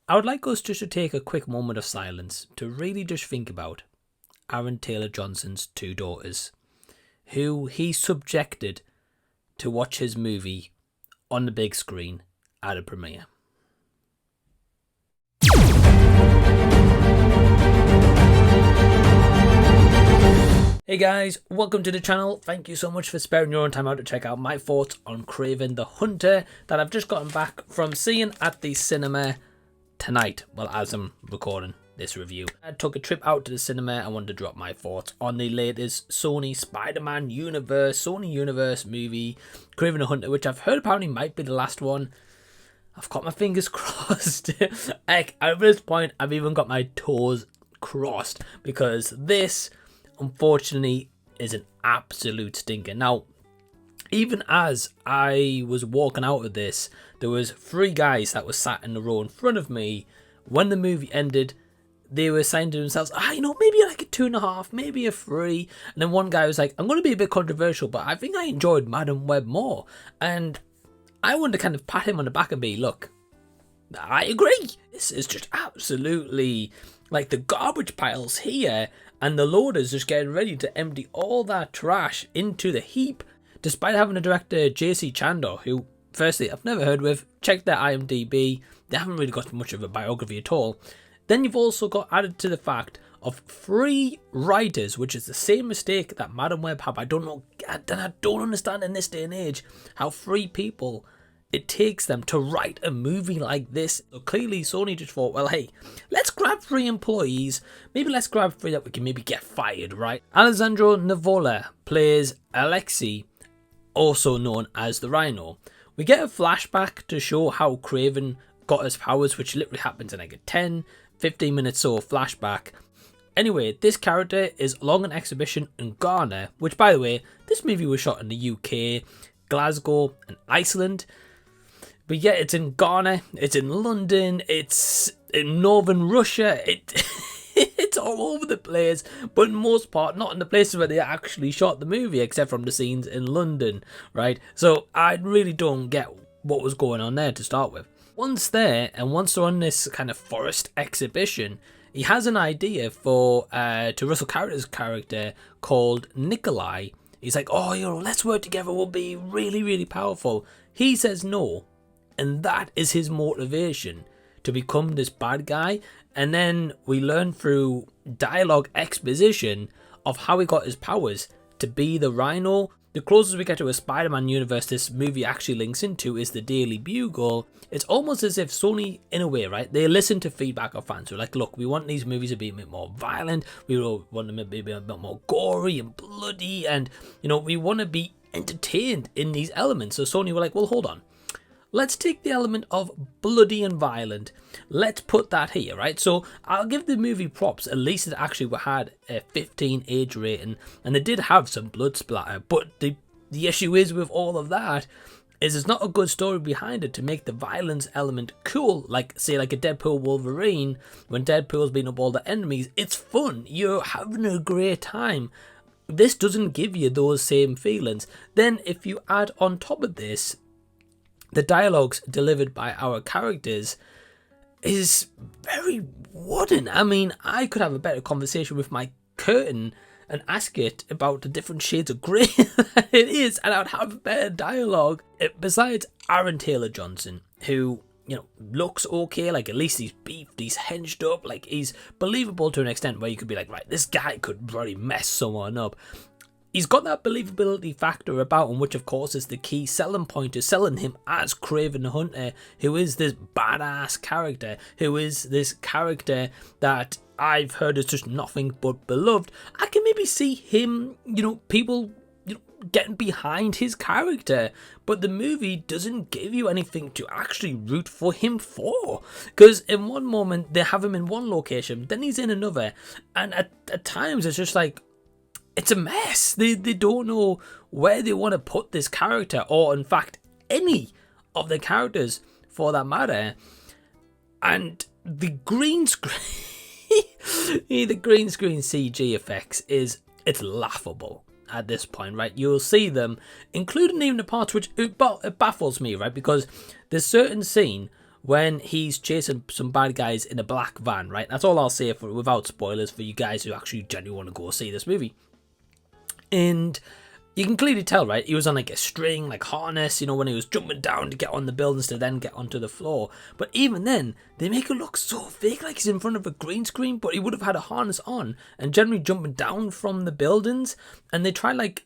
I would like us just to take a quick moment of silence to really just think about Aaron Taylor Johnson's two daughters, who he subjected to watch his movie on the big screen at a premiere. Hey guys, welcome to the channel. Thank you so much for sparing your own time out to check out my thoughts on Kraven the Hunter that I've just gotten back from seeing at the cinema tonight, well, as I'm recording this review. I took a trip out to the cinema and wanted to drop my thoughts on the latest Sony Spider-Man Universe, Sony Universe movie, Kraven the Hunter, which I've heard apparently might be the last one. I've got my fingers crossed. Like, at this point, I've even got my toes crossed because this, unfortunately, is an absolute stinker. Now, even as I was walking out of this, there was three guys that were sat in the row in front of me. When the movie ended, they were saying to themselves, maybe like a 2.5, maybe a 3. And then one guy was like, I'm going to be a bit controversial, but I think I enjoyed Madam Web more. And I wanted to kind of pat him on the back and be, look, I agree. This is just absolutely like the garbage piles here, and the loaders just getting ready to empty all that trash into the heap, despite having a director, JC Chandor, who, firstly, I've never heard with. Check their IMDb. They haven't really got much of a biography at all. Then you've also got added to the fact of 3 writers, which is the same mistake that Madam Web have. I don't understand in this day and age how 3 people it takes them to write a movie like this. So clearly Sony just thought, well, hey, let's grab 3 employees. Maybe let's grab 3 that we can maybe get fired, right? Alessandro Nivola plays Alexei, also known as the Rhino. We get a flashback to show how Kraven got his powers, which literally happens in like a 10-15 minutes or flashback. Anyway, this character is along an exhibition in Ghana, which, by the way, this movie was shot in the UK, Glasgow and Iceland. But yeah, it's in Ghana, it's in London, it's in northern Russia, it's all over the place, but in most part not in the places where they actually shot the movie, except from the scenes in London, right? So I really don't get what was going on there to start with. Once there, and once they're on this kind of forest exhibition, he has an idea for, to Russell Crowe's character called Nikolai. He's like, let's work together, we'll be really, really powerful. He says no. And that is his motivation to become this bad guy. And then we learn through dialogue exposition of how he got his powers to be the Rhino. The closest we get to a Spider-Man universe this movie actually links into is the Daily Bugle. It's almost as if Sony, in a way, right, they listen to feedback of fans. They're like, look, we want these movies to be a bit more violent. We want them to be a bit more gory and bloody. And, we want to be entertained in these elements. So Sony were like, well, hold on. Let's take the element of bloody and violent. Let's put that here, right? So I'll give the movie props. At least it actually had a 15 age rating, and it did have some blood splatter. But the issue is with all of that is there's not a good story behind it to make the violence element cool. Like, say, like a Deadpool Wolverine, when Deadpool's beating up all the enemies, it's fun. You're having a great time. This doesn't give you those same feelings. Then if you add on top of this, the dialogues delivered by our characters is very wooden. I mean, I could have a better conversation with my curtain and ask it about the different shades of grey that it is, and I'd have better dialogue. Besides Aaron Taylor Johnson, who, looks okay, like at least he's beefed, he's hinged up, like he's believable to an extent where you could be like, right, this guy could really mess someone up. He's got that believability factor about him, which of course is the key selling point to selling him as Kraven the Hunter, who is this badass character, who is this character that I've heard is just nothing but beloved. I can maybe see him, people getting behind his character, but the movie doesn't give you anything to actually root for him for, because in one moment they have him in one location, then he's in another, and at times it's just like, it's a mess. They don't know where they want to put this character, or in fact any of the characters for that matter. And the green screen the green screen CG effects it's laughable at this point, right? You'll see them, including even the parts which it baffles me, right? Because there's certain scene when he's chasing some bad guys in a black van, right? That's all I'll say without spoilers for you guys who actually genuinely want to go see this movie. And you can clearly tell, right? He was on like a string, like harness, you know, when he was jumping down to get on the buildings to then get onto the floor. But even then, they make it look so fake, like he's in front of a green screen, but he would have had a harness on and generally jumping down from the buildings. And they try like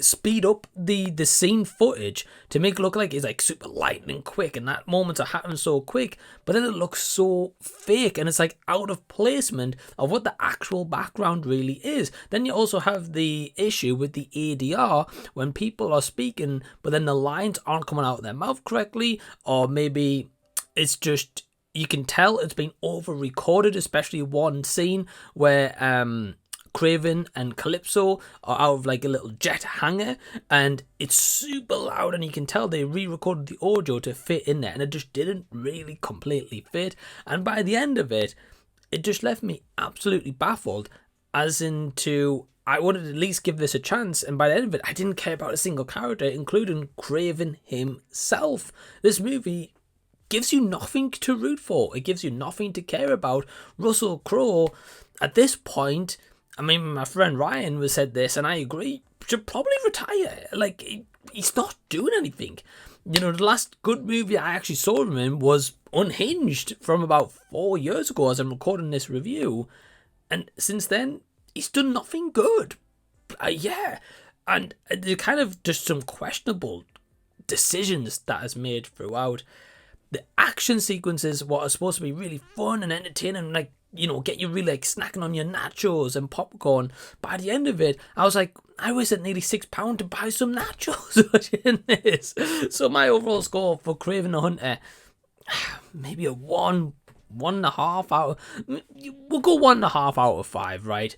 speed up the scene footage to make it look like it's like super lightning quick, and that moments are happening so quick, but then it looks so fake and it's like out of placement of what the actual background really is. Then you also have the issue with the ADR when people are speaking but then the lines aren't coming out of their mouth correctly, or maybe it's just, you can tell it's been over recorded, especially one scene where Kraven and Calypso are out of like a little jet hangar and it's super loud, and you can tell they re-recorded the audio to fit in there, and it just didn't really completely fit. And by the end of it, it just left me absolutely baffled, as into I wanted to at least give this a chance, and by the end of it I didn't care about a single character, including Kraven himself. This movie gives you nothing to root for, it gives you nothing to care about. Russell Crowe at this point, I mean, my friend Ryan said this, and I agree, should probably retire. Like, he's not doing anything. You know, the last good movie I actually saw him in was Unhinged from about 4 years ago as I'm recording this review. And since then, he's done nothing good. Yeah. And there kind of just some questionable decisions that is made throughout. The action sequences, what are supposed to be really fun and entertaining, like, you know, get you really like snacking on your nachos and popcorn. By the end of it, I was like, I wasted nearly £6 to buy some nachos watching this. So my overall score for Kraven the Hunter, maybe a 1.5 out. We'll go 1.5 out of 5, right?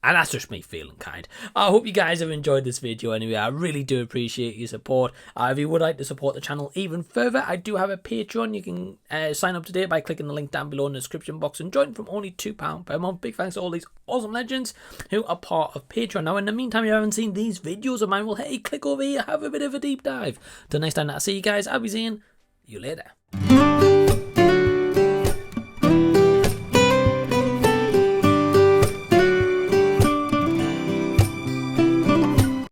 And that's just me feeling kind. I hope you guys have enjoyed this video anyway. I really do appreciate your support. If you would like to support the channel even further, I do have a Patreon. You can sign up today by clicking the link down below in the description box and join from only £2 per month. Big thanks to all these awesome legends who are part of Patreon. Now, in the meantime, if you haven't seen these videos of mine, well, hey, click over here, have a bit of a deep dive. Till next time that I see you guys, I'll be seeing you later.